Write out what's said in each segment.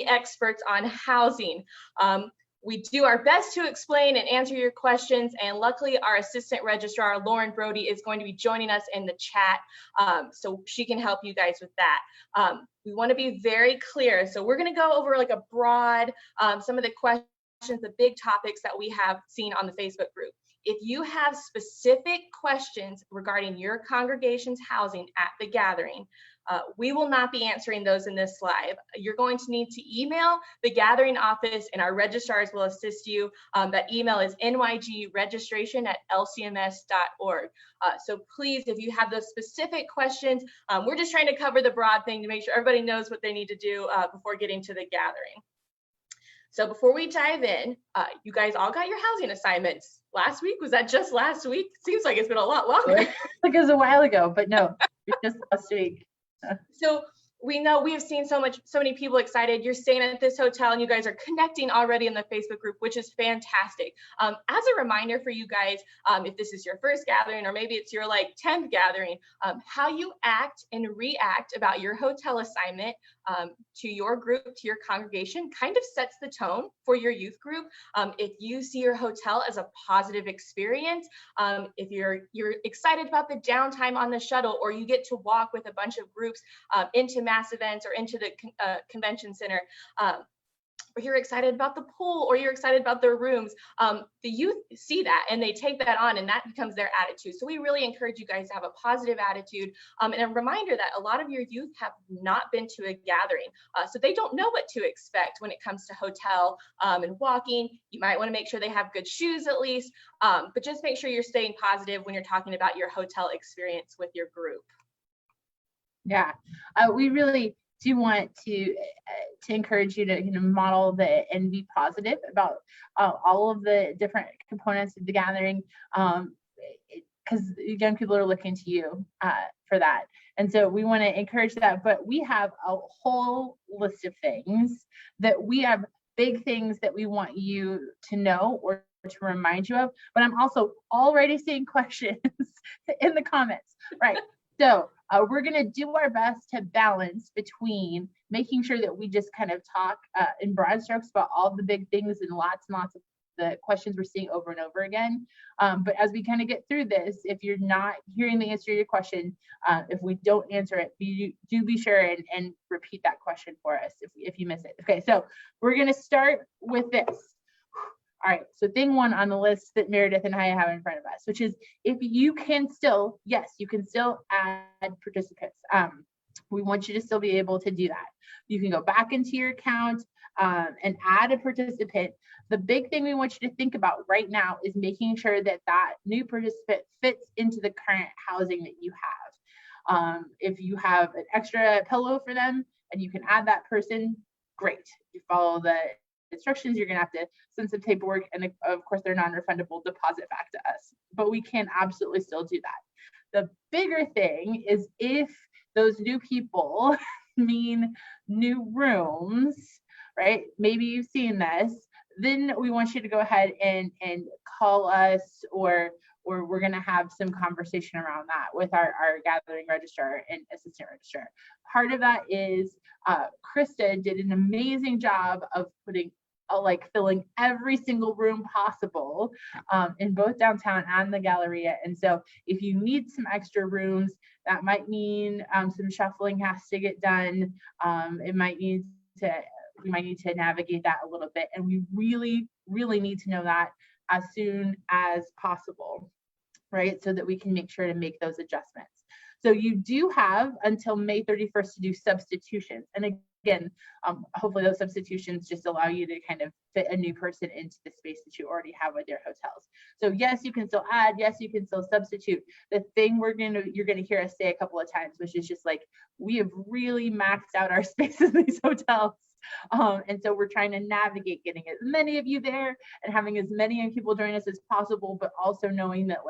experts on housing. We do our best to explain and answer your questions, and luckily our assistant registrar, Lauren Brody, is going to be joining us in the chat, so she can help you guys with that. We want to be very clear, so we're going to go over like a broad, some of the questions, the big topics that we have seen on the Facebook group. If you have specific questions regarding your congregation's housing at the gathering, we will not be answering those in this live. You're going to need to email the gathering office and our registrars will assist you. That email is nygregistration@lcms.org. So please, if you have those specific questions, we're just trying to cover the broad thing to make sure everybody knows what they need to do before getting to the gathering. So before we dive in, you guys all got your housing assignments last week. Was that just last week? Seems like it's been a lot longer. Like it was a while ago, but no, it's just last week. So we know we have seen so many people excited. You're staying at this hotel and you guys are connecting already in the Facebook group, which is fantastic. As a reminder for you guys, if this is your first gathering or maybe it's your like 10th gathering, how you act and react about your hotel assignment to your group, to your congregation, kind of sets the tone for your youth group. If you see your hotel as a positive experience, if you're excited about the downtime on the shuttle, or you get to walk with a bunch of groups into mass events or into the convention center, or you're excited about the pool, or you're excited about their rooms, the youth see that and they take that on and that becomes their attitude. So we really encourage you guys to have a positive attitude, and a reminder that a lot of your youth have not been to a gathering, so they don't know what to expect when it comes to hotel and walking. You might want to make sure they have good shoes at least, but just make sure you're staying positive when you're talking about your hotel experience with your group. Yeah, we really do want to encourage you to model and be positive about all of the different components of the gathering, because young people are looking to you for that. And so we want to encourage that, but we have a whole list of things that we have, big things that we want you to know or to remind you of, but I'm also already seeing questions in the comments, right? So we're going to do our best to balance between making sure that we just kind of talk in broad strokes about all the big things and lots of the questions we're seeing over and over again. But as we kind of get through this, if you're not hearing the answer to your question, if we don't answer it, do be sure and repeat that question for us if you miss it. Okay, so we're going to start with this. All right, so thing one on the list that Meredith and I have in front of us, which is if you can still, yes, you can still add participants. We want you to still be able to do that. You can go back into your account and add a participant. The big thing we want you to think about right now is making sure that that new participant fits into the current housing that you have. If you have an extra pillow for them and you can add that person, great. You follow the instructions, you're going to have to send some paperwork, and of course they're non-refundable, deposit back to us, but we can absolutely still do that. The bigger thing is if those new people mean new rooms, right? Maybe you've seen this, then we want you to go ahead and call us, or we're going to have some conversation around that with our gathering registrar and assistant registrar. Part of that is Krista did an amazing job of putting filling every single room possible in both downtown and the Galleria. And so if you need some extra rooms, that might mean some shuffling has to get done. We might need to navigate that a little bit. And we really, really need to know that as soon as possible, right? So that we can make sure to make those adjustments. So you do have until May 31st to do substitutions. And again, hopefully those substitutions just allow you to kind of fit a new person into the space that you already have with your hotels. So yes, you can still add, yes, you can still substitute. The thing you're gonna hear us say a couple of times, which is just like, we have really maxed out our space in these hotels. And so we're trying to navigate getting as many of you there and having as many young people join us as possible, but also knowing that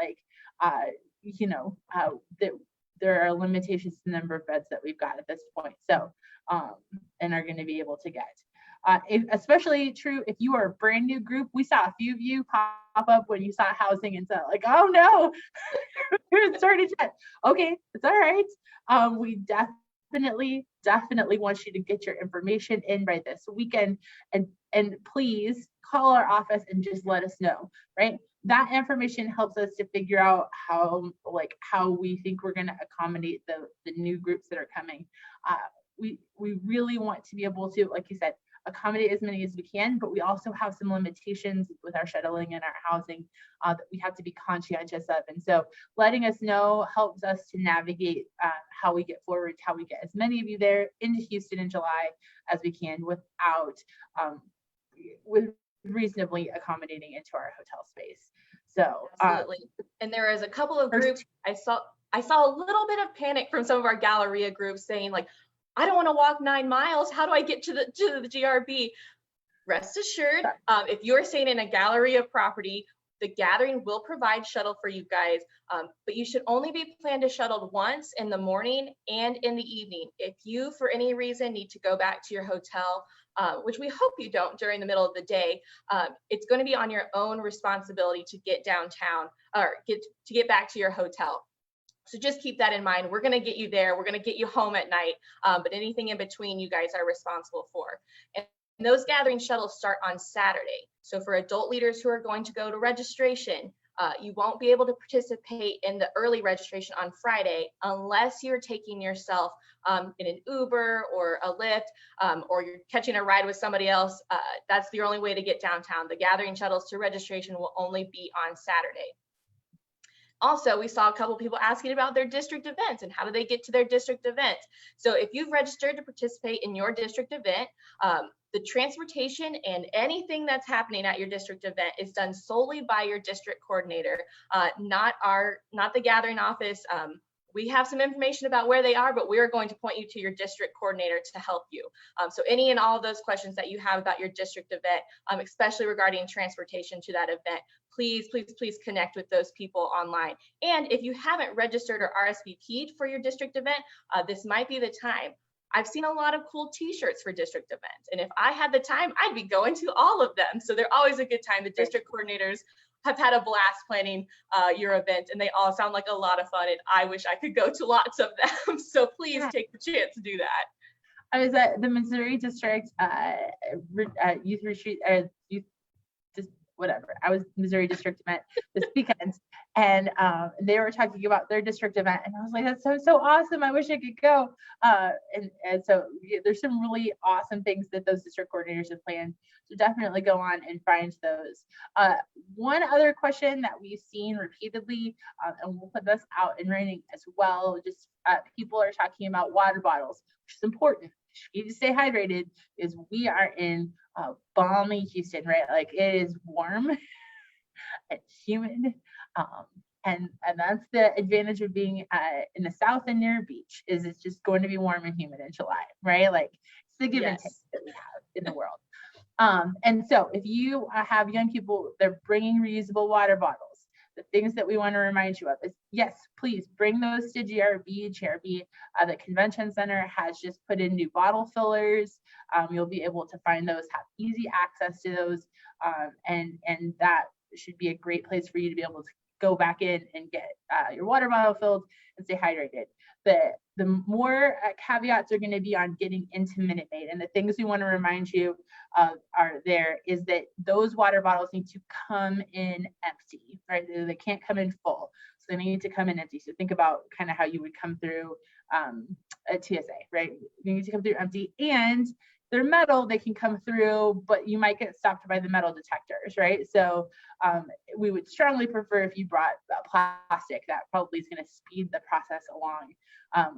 that there are limitations to the number of beds that we've got at this point. So, and are going to be able to get. Especially true if you are a brand new group. We saw a few of you pop up when you saw housing and said like, oh no, we haven't started yet. Okay, it's all right. We definitely definitely want you to get your information in by this weekend, and please call our office and just let us know, right? That information helps us to figure out how we think we're going to accommodate the new groups that are coming. We really want to be able to, like you said, accommodate as many as we can, but we also have some limitations with our shuttling and our housing that we have to be conscientious of. And so letting us know helps us to navigate how we get forward, how we get as many of you there into Houston in July as we can without with reasonably accommodating into our hotel space. So absolutely. And there is a couple of groups I saw a little bit of panic from some of our Galleria groups saying like, I don't want to walk 9 miles. How do I get to the GRB? Rest assured, if you're staying in a Galleria property, the gathering will provide shuttle for you guys, but you should only be planned to shuttle once in the morning and in the evening. If you, for any reason, need to go back to your hotel, which we hope you don't during the middle of the day, it's going to be on your own responsibility to get downtown or get back to your hotel. So just keep that in mind. We're going to get you there. We're going to get you home at night, but anything in between, you guys are responsible for. And those gathering shuttles start on Saturday. So for adult leaders who are going to go to registration, you won't be able to participate in the early registration on Friday unless you're taking yourself in an Uber or a Lyft, or you're catching a ride with somebody else. That's the only way to get downtown. The gathering shuttles to registration will only be on Saturday. Also, we saw a couple of people asking about their district events and how do they get to their district events. So if you've registered to participate in your district event, the transportation and anything that's happening at your district event is done solely by your district coordinator, not the gathering office. We have some information about where they are, but we're going to point you to your district coordinator to help you. So any and all of those questions that you have about your district event, especially regarding transportation to that event, please connect with those people online. And if you haven't registered or RSVP'd for your district event, this might be the time. I've seen a lot of cool t-shirts for district events. And if I had the time, I'd be going to all of them. So they're always a good time. The district coordinators have had a blast planning your event, and they all sound like a lot of fun, and I wish I could go to lots of them. So please take the chance to do that. I was at the Missouri District youth retreat, whatever. I was Missouri District event this weekend, and they were talking about their district event, and I was like, that's so awesome. I wish I could go. And so there's some really awesome things that those district coordinators have planned. So definitely go on and find those. One other question that we've seen repeatedly, and we'll put this out in writing as well, just people are talking about water bottles, which is important. You need to stay hydrated because we are in balmy Houston, right? Like it is warm and humid. And that's the advantage of being in the South and near a beach, is it's just going to be warm and humid in July, right? Like it's the give and take that we have in the world. And so if you have young people, they're bringing reusable water bottles. The things that we want to remind you of is, yes, please bring those to GRB. The convention center has just put in new bottle fillers. You'll be able to find those, have easy access to those. And that should be a great place for you to be able to go back in and get your water bottle filled and stay hydrated. The more caveats are going to be on getting into Minute Maid, and the things we want to remind you is that those water bottles need to come in empty, right? They can't come in full, so they need to come in empty. So think about kind of how you would come through a TSA, right? You need to come through empty, and they're metal, they can come through, but you might get stopped by the metal detectors, right? So we would strongly prefer if you brought plastic. That probably is going to speed the process along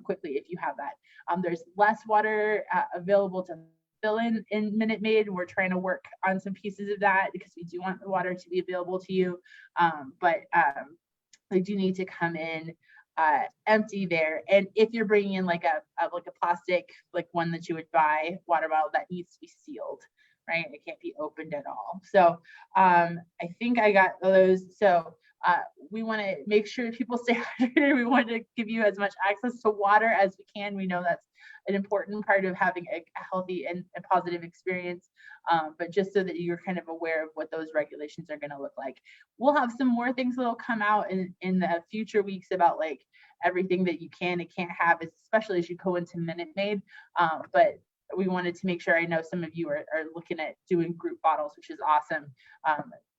quickly if you have that. There's less water available to fill in Minute Maid. We're trying to work on some pieces of that because we do want the water to be available to you, but they do need to come in empty there. And if you're bringing in like a plastic, like one that you would buy water bottle, that needs to be sealed, right? It can't be opened at all. So I think I got those. So We want to make sure people stay hydrated. We want to give you as much access to water as we can. We know that's an important part of having a healthy and a positive experience, but just so that you're kind of aware of what those regulations are going to look like. We'll have some more things that'll come out in the future weeks about like everything that you can and can't have, especially as you go into Minute Maid. But we wanted to make sure, I know some of you are looking at doing group bottles, which is awesome.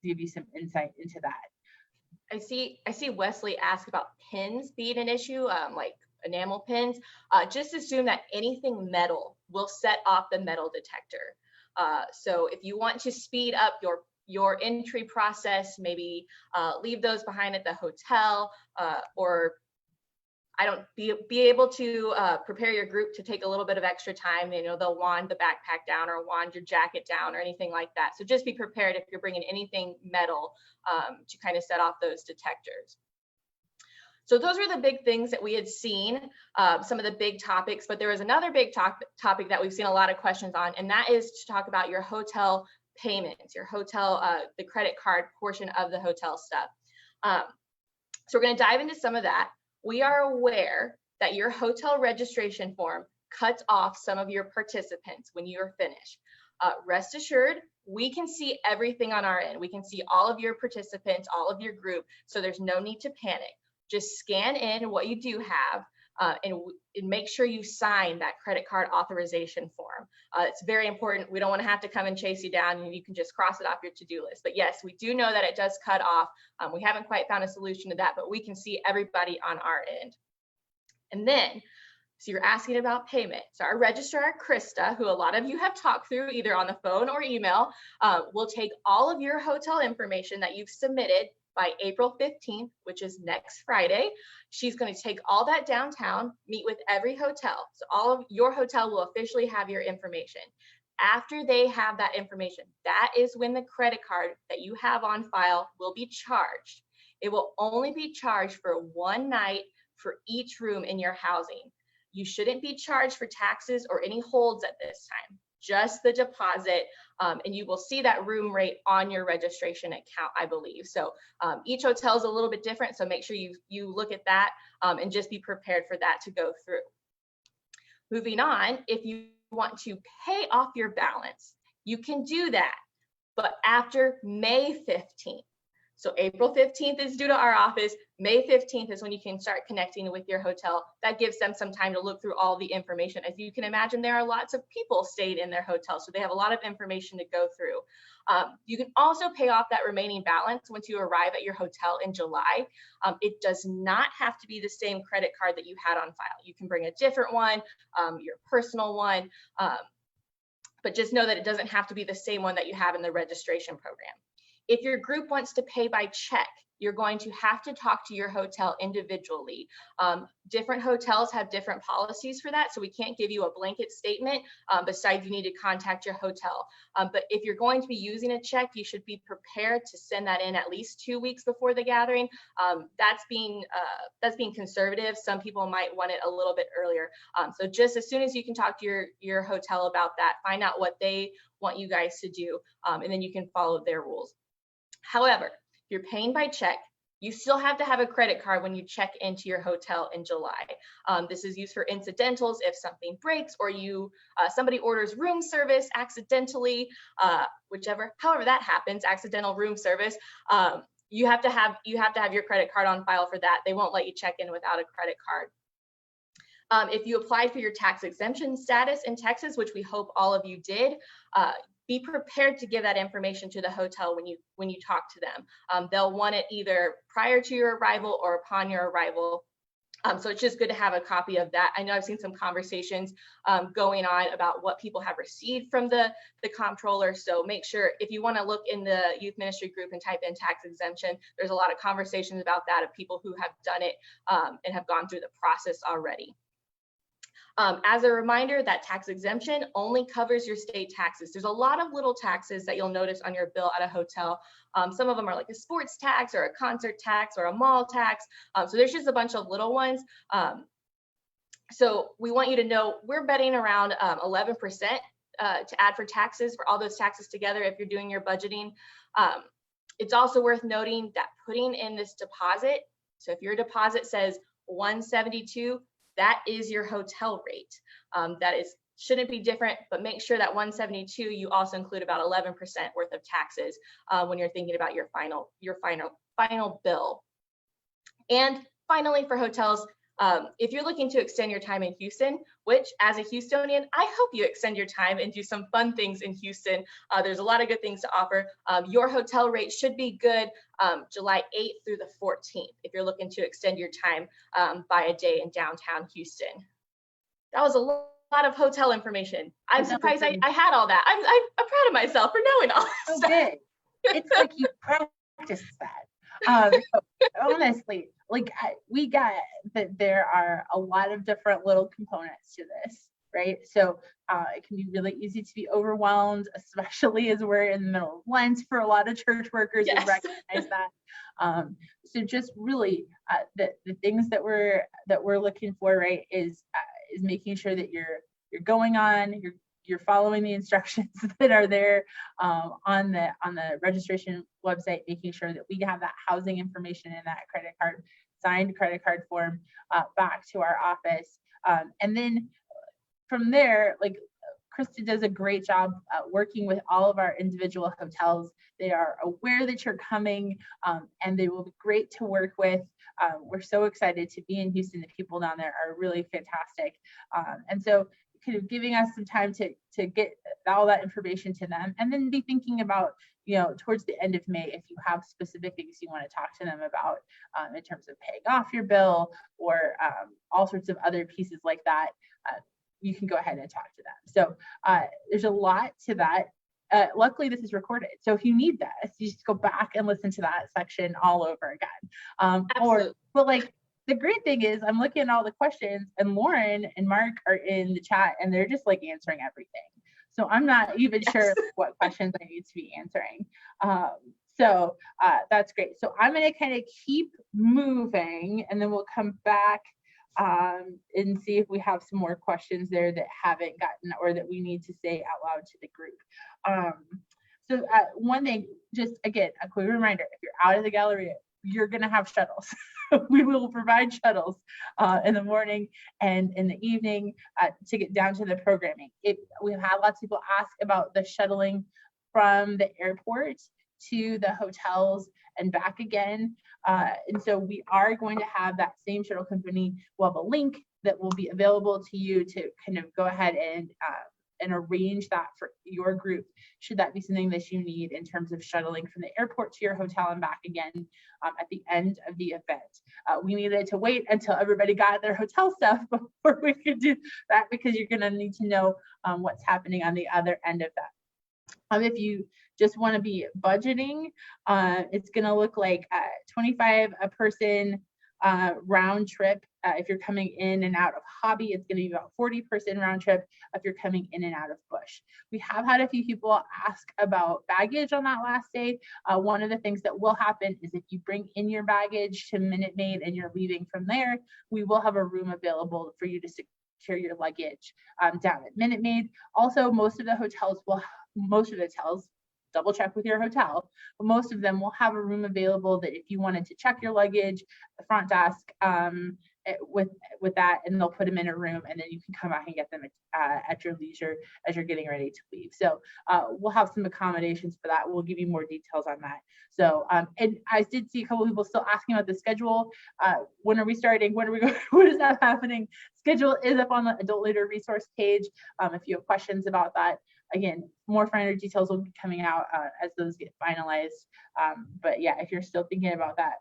Give you some insight into that. I see Wesley ask about pins being an issue, like enamel pins. Just assume that anything metal will set off the metal detector. So if you want to speed up your entry process, maybe leave those behind at the hotel, or be able to prepare your group to take a little bit of extra time. You know, they'll wand the backpack down or wand your jacket down or anything like that. So just be prepared if you're bringing anything metal to kind of set off those detectors. So those were the big things that we had seen, some of the big topics, but there was another big topic that we've seen a lot of questions on, and that is to talk about your hotel payments, your hotel, the credit card portion of the hotel stuff. So we're going to dive into some of that. We are aware that your hotel registration form cuts off some of your participants when you are finished. Rest assured, we can see everything on our end. We can see all of your participants, all of your group, so there's no need to panic. Just scan in what you do have and make sure you sign that credit card authorization form. It's very important. We don't want to have to come and chase you down, and you can just cross it off your to-do list. But yes, we do know that it does cut off. We haven't quite found a solution to that, but we can see everybody on our end. And then, so you're asking about payment. So our registrar, Krista, who a lot of you have talked through either on the phone or email, will take all of your hotel information that you've submitted by April 15th, which is next Friday. She's going to take all that downtown, meet with every hotel. So all of your hotel will officially have your information. After they have that information, that is when the credit card that you have on file will be charged. It will only be charged for one night for each room in your housing. You shouldn't be charged for taxes or any holds at this time, just the deposit, and you will see that room rate on your registration account, I believe. So each hotel is a little bit different, so make sure you look at that and just be prepared for that to go through. Moving on, if you want to pay off your balance, you can do that, but after May 15th. So April 15th is due to our office. May 15th is when you can start connecting with your hotel. That gives them some time to look through all the information. As you can imagine, there are lots of people staying in their hotel, so they have a lot of information to go through. You can also pay off that remaining balance once you arrive at your hotel in July. It does not have to be the same credit card that you had on file. You can bring a different one, your personal one, but just know that it doesn't have to be the same one that you have in the registration program. If your group wants to pay by check, you're going to have to talk to your hotel individually. Different hotels have different policies for that, so we can't give you a blanket statement. Besides, you need to contact your hotel. But if you're going to be using a check, you should be prepared to send that in at least 2 weeks before the gathering. That's being conservative. Some people might want it a little bit earlier. So just as soon as you can talk to your hotel about that, find out what they want you guys to do, and then you can follow their rules. However, if you're paying by check, you still have to have a credit card when you check into your hotel in July. This is used for incidentals if something breaks or somebody orders room service accidentally, however that happens, accidental room service. You have to have your credit card on file for that. They won't let you check in without a credit card. If you applied for your tax exemption status in Texas, which we hope all of you did, be prepared to give that information to the hotel when you talk to them. They'll want it either prior to your arrival or upon your arrival. So it's just good to have a copy of that. I know I've seen some conversations going on about what people have received from the comptroller. So make sure, if you want to look in the youth ministry group and type in tax exemption, there's a lot of conversations about that of people who have done it and have gone through the process already. As a reminder, that tax exemption only covers your state taxes. There's a lot of little taxes that you'll notice on your bill at a hotel. Some of them are like a sports tax or a concert tax or a mall tax. So there's just a bunch of little ones. So we want you to know we're betting around 11% to add for taxes, for all those taxes together if you're doing your budgeting. It's also worth noting that putting in this deposit, so if your deposit says 172, that is your hotel rate. That shouldn't be different, but make sure that 172, you also include about 11% worth of taxes when you're thinking about your final bill. And finally, for hotels, if you're looking to extend your time in Houston, which as a Houstonian, I hope you extend your time and do some fun things in Houston. There's a lot of good things to offer. Your hotel rate should be good July 8th through the 14th if you're looking to extend your time by a day in downtown Houston. That was a lot of hotel information. I'm surprised I had all that. I'm proud of myself for knowing all this stuff. Good. It's like you practiced that. Honestly, like we got that there are a lot of different little components to this, right? So it can be really easy to be overwhelmed, especially as we're in the middle of Lent for a lot of church workers. Yes. We recognize that. So just really the things that we're looking for, right, is making sure that you're going on, you're following the instructions that are there on the registration website, making sure that we have that housing information and that signed credit card form back to our office. And then from there, like Krista does a great job working with all of our individual hotels. They are aware that you're coming and they will be great to work with. We're so excited to be in Houston. The people down there are really fantastic. And so kind of giving us some time to get all that information to them, and then be thinking about, towards the end of May, if you have specific things you want to talk to them about in terms of paying off your bill or all sorts of other pieces like that, you can go ahead and talk to them. So there's a lot to that. Luckily, this is recorded. So if you need this, you just go back and listen to that section all over again. But like, the great thing is I'm looking at all the questions, and Lauren and Mark are in the chat and they're just like answering everything. So I'm not even sure what questions I need to be answering. So that's great. So I'm going to kind of keep moving, and then we'll come back and see if we have some more questions there that haven't gotten, or that we need to say out loud to the group. So one thing, just again, a quick reminder, if you're out of the Galleria, you're going to have shuttles. We will provide shuttles in the morning and in the evening to get down to the programming. We've had lots of people ask about the shuttling from the airport to the hotels and back again. And so we are going to have that same shuttle company. We'll have a link that will be available to you to kind of go ahead and arrange that for your group, should that be something that you need in terms of shuttling from the airport to your hotel and back again at the end of the event. We needed to wait until everybody got their hotel stuff before we could do that, because you're going to need to know what's happening on the other end of that. If you just want to be budgeting, it's going to look like 25 a person round trip. If you're coming in and out of Hobby, it's going to be about 40-person round trip if you're coming in and out of Bush. We have had a few people ask about baggage on that last day. One of the things that will happen is if you bring in your baggage to Minute Maid and you're leaving from there, we will have a room available for you to secure your luggage down at Minute Maid. Also, most of the hotels, double check with your hotel, but most of them will have a room available that if you wanted to check your luggage, the front desk with that, and they'll put them in a room, and then you can come back and get them at your leisure as you're getting ready to leave. So we'll have some accommodations for that. We'll give you more details on that. So and I did see a couple of people still asking about the schedule. When are we starting? When are we going? What is that happening? Schedule is up on the Adult Leader resource page. If you have questions about that, again, more finer details will be coming out as those get finalized. But yeah, if you're still thinking about that,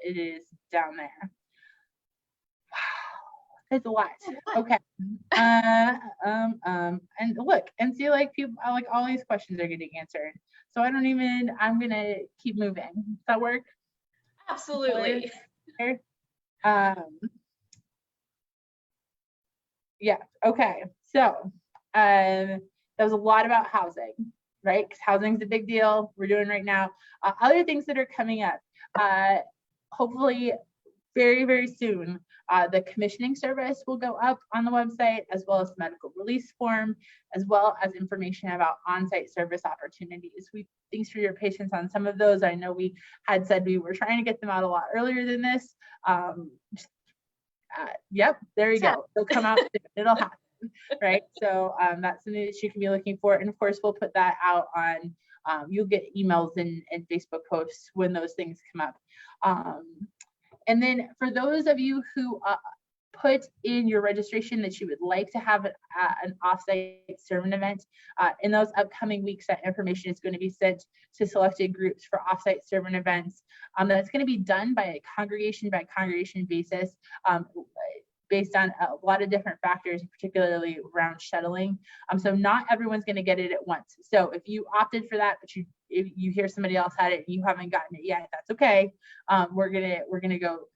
it is down there. It's a lot. Okay. And look and see, like, people, like, all these questions are getting answered. So I'm gonna keep moving. Does that work? Absolutely. Yeah. Okay. So there was a lot about housing, right? Because housing is a big deal. We're doing right now. Other things that are coming up, hopefully very, very soon. The commissioning service will go up on the website, as well as the medical release form, as well as information about on-site service opportunities. Thanks for your patience on some of those. I know we had said we were trying to get them out a lot earlier than this. Yep, there you go. They'll come out soon. It'll happen, right? So that's something that you can be looking for. And of course, we'll put that out on, you'll get emails and Facebook posts when those things come up. And then for those of you who put in your registration that you would like to have an offsite sermon event, in those upcoming weeks, that information is going to be sent to selected groups for offsite sermon events. That's going to be done by a congregation basis, based on a lot of different factors, particularly around shuttling. So not everyone's going to get it at once. So if you opted for that, but if you hear somebody else had it and you haven't gotten it yet, that's okay. We're gonna go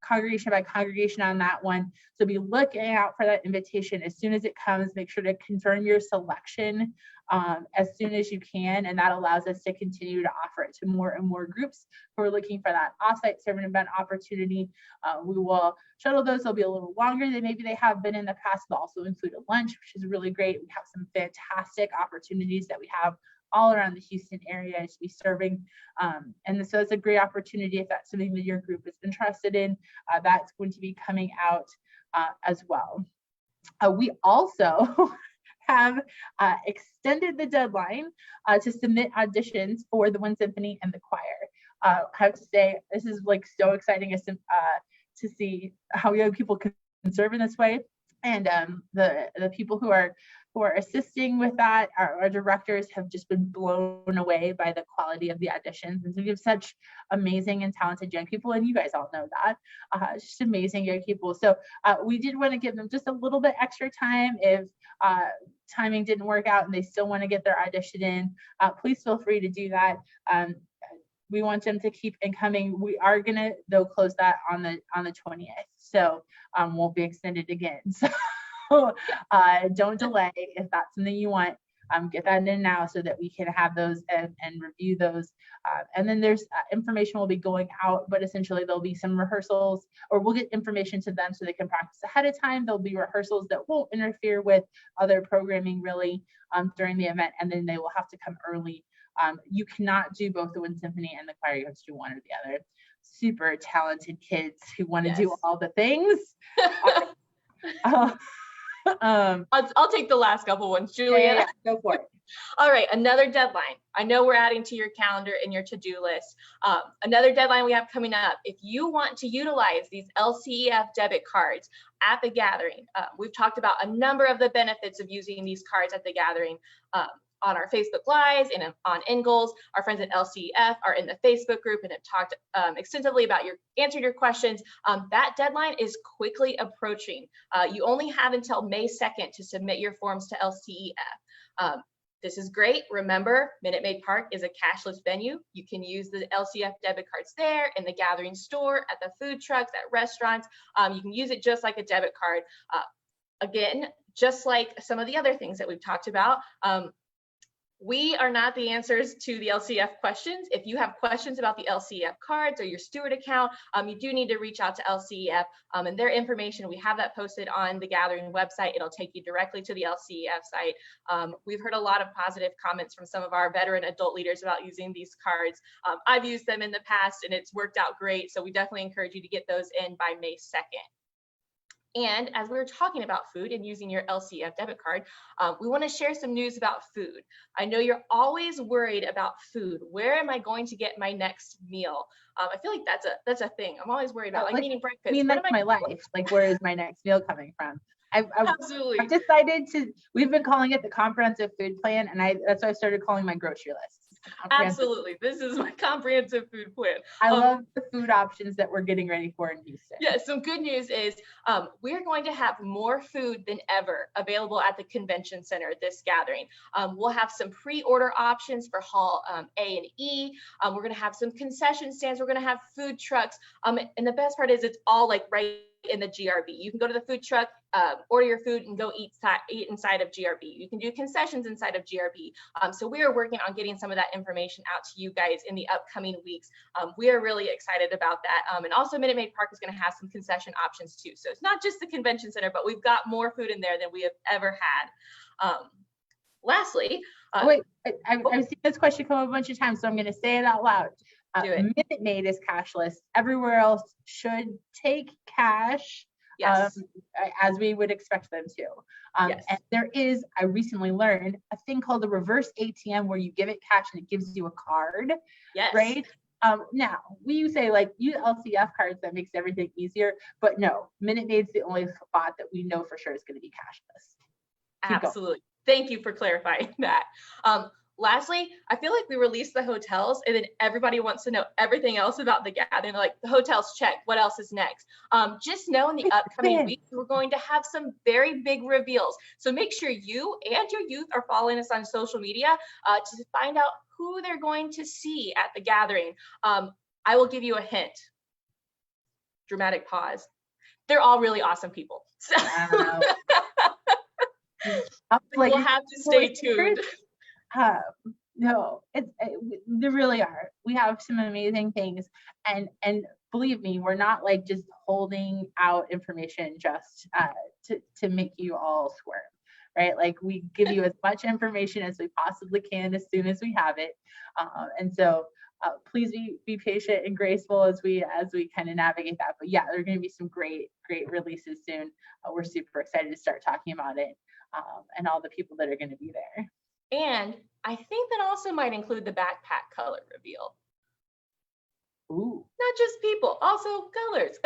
congregation by congregation on that one. So be looking out for that invitation as soon as it comes. Make sure to confirm your selection as soon as you can, and that allows us to continue to offer it to more and more groups who are looking for that offsite sermon event opportunity. We will shuttle those. They'll be a little longer than maybe they have been in the past. They'll also include a lunch, which is really great. We have some fantastic opportunities that we have all around the Houston area to be serving. And so it's a great opportunity if that's something that your group is interested in. That's going to be coming out as well. We also have extended the deadline to submit auditions for the Wind Symphony and the choir. I have to say, this is like so exciting to see how young people can serve in this way. And the people who are assisting with that, our directors, have just been blown away by the quality of the auditions. And so we have such amazing and talented young people, and you guys all know that. Just amazing young people. So we did want to give them just a little bit extra time. If timing didn't work out and they still want to get their audition in, please feel free to do that. We want them to keep incoming. We are gonna, though, close that on the 20th, so won't be extended again. So don't delay. If that's something you want, get that in now so that we can have those and review those. And then there's information will be going out, but essentially there'll be some rehearsals, or we'll get information to them so they can practice ahead of time. There'll be rehearsals that won't interfere with other programming really during the event, and then they will have to come early. You cannot do both the Wind Symphony and the choir. You have to do one or the other. Super talented kids who want to do all the things. I'll take the last couple ones, Julia. Yeah, go for it. All right, another deadline. I know we're adding to your calendar and your to-do list. Another deadline we have coming up. If you want to utilize these LCEF debit cards at the gathering, we've talked about a number of the benefits of using these cards at the gathering. On our Facebook Lives and on NGOLS. Our friends at LCEF are in the Facebook group and have talked extensively about answered your questions. That deadline is quickly approaching. You only have until May 2nd to submit your forms to LCEF. This is great. Remember, Minute Maid Park is a cashless venue. You can use the LCEF debit cards there, in the gathering store, at the food trucks, at restaurants. You can use it just like a debit card. Again, just like some of the other things that we've talked about, we are not the answers to the LCEF questions. If you have questions about the LCEF cards or your steward account, you do need to reach out to LCEF and their information. We have that posted on the Gathering website. It'll take you directly to the LCEF site. We've heard a lot of positive comments from some of our veteran adult leaders about using these cards. I've used them in the past and it's worked out great. So we definitely encourage you to get those in by May 2nd. And as we were talking about food and using your LCEF debit card, we want to share some news about food. I know you're always worried about food. Where am I going to get my next meal? I feel like that's a thing. I'm always worried about like eating breakfast. I mean, that's my life. Like, where is my next meal coming from? Absolutely. I've decided we've been calling it the comprehensive food plan, and that's why I started calling my grocery list. Absolutely. This is my comprehensive food plan. I love the food options that we're getting ready for in Houston. Yeah, some good news is we're going to have more food than ever available at the convention center this gathering. We'll have some pre-order options for Hall A and E. We're going to have some concession stands. We're going to have food trucks. And the best part is it's all like right in the GRB. You can go to the food truck, order your food and go eat inside of GRB. You can do concessions inside of GRB. So we are working on getting some of that information out to you guys in the upcoming weeks. We are really excited about that. And also Minute Maid Park is going to have some concession options too. So it's not just the convention center, but we've got more food in there than we have ever had. Lastly, wait, I've seen this question come up a bunch of times, so I'm going to say it out loud. Minute Maid is cashless. Everywhere else should take cash, yes, as we would expect them to. Yes. And there is, I recently learned, a thing called the reverse ATM where you give it cash and it gives you a card. Yes. Right? Now, we say like use LCF cards, that makes everything easier, but no, Minute Maid's the only spot that we know for sure is going to be cashless. Absolutely. Thank you for clarifying that. Lastly, I feel like we released the hotels and then everybody wants to know everything else about the gathering. Like the hotels check, what else is next? Just know in the upcoming weeks, we're going to have some very big reveals. So make sure you and your youth are following us on social media to find out who they're going to see at the gathering. I will give you a hint. Dramatic pause. They're all really awesome people. So Like, we'll have to stay tuned. No, there really are. We have some amazing things, and believe me, we're not like just holding out information just to make you all squirm, right? Like we give you as much information as we possibly can as soon as we have it, and so please be patient and graceful as we kind of navigate that. But yeah, there are going to be some great releases soon. We're super excited to start talking about it, and all the people that are going to be there. And I think that also might include the backpack color reveal. Ooh. Not just people, also colors.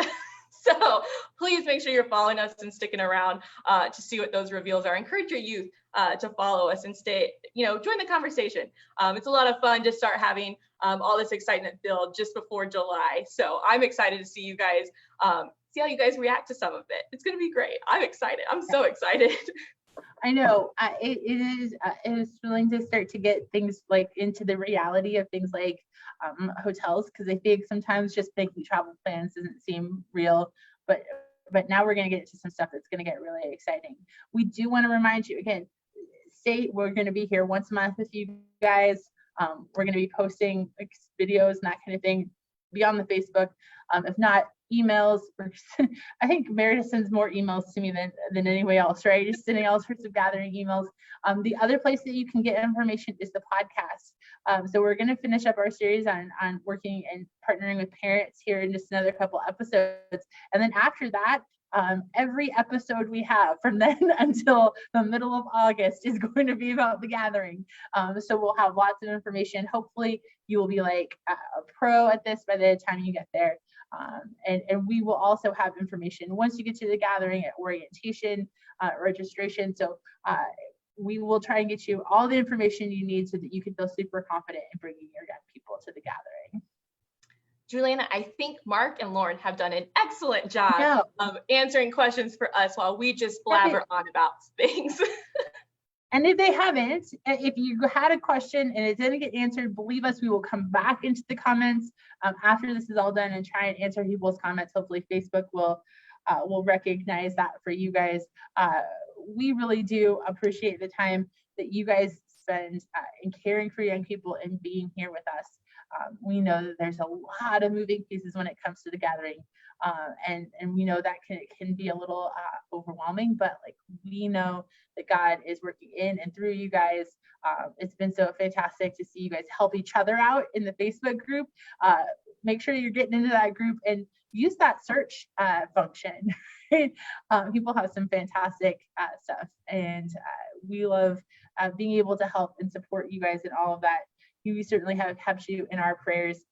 So please make sure you're following us and sticking around to see what those reveals are. Encourage your youth to follow us and stay, join the conversation. It's a lot of fun to start having all this excitement build just before July. So I'm excited to see you guys, see how you guys react to some of it. It's going to be great. I'm excited. I'm so excited. I know it is thrilling to start to get things like into the reality of things like hotels, because I think sometimes just making travel plans doesn't seem real, but now we're going to get into some stuff that's going to get really exciting. We do want to remind you again, we're going to be here once a month with you guys. We're going to be posting like videos and that kind of thing beyond the Facebook. If not, emails. I think Meredith sends more emails to me than anybody else, right? Just sending all sorts of gathering emails. The other place that you can get information is the podcast. So we're going to finish up our series on working and partnering with parents here in just another couple episodes. And then after that, every episode we have from then until the middle of August is going to be about the gathering. So we'll have lots of information. Hopefully you will be like a pro at this by the time you get there. And we will also have information once you get to the gathering at orientation, registration. So we will try and get you all the information you need so that you can feel super confident in bringing your young people to the gathering. Juliana, I think Mark and Lauren have done an excellent job of answering questions for us while we just blabber on about things. And if they haven't, if you had a question and it didn't get answered, believe us, we will come back into the comments after this is all done and try and answer people's comments. Hopefully Facebook will recognize that for you guys. We really do appreciate the time that you guys spend in caring for young people and being here with us. We know that there's a lot of moving pieces when it comes to the gathering. And we know that can be a little overwhelming, but like we know that God is working in and through you guys. It's been so fantastic to see you guys help each other out in the Facebook group. Make sure you're getting into that group and use that search function. People have some fantastic stuff, and we love being able to help and support you guys in all of that. We certainly have kept you in our prayers,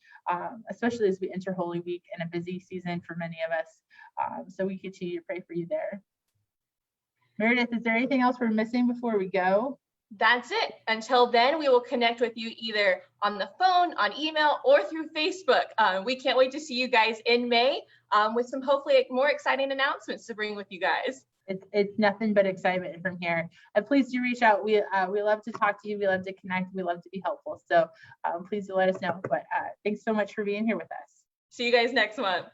especially as we enter Holy Week and a busy season for many of us. So we continue to pray for you there. Meredith, is there anything else we're missing before we go? That's it. Until then, we will connect with you either on the phone, on email, or through Facebook. We can't wait to see you guys in May with some hopefully more exciting announcements to bring with you guys. It's nothing but excitement from here. And please do reach out. We love to talk to you. We love to connect. We love to be helpful. So please do let us know. But thanks so much for being here with us. See you guys next month.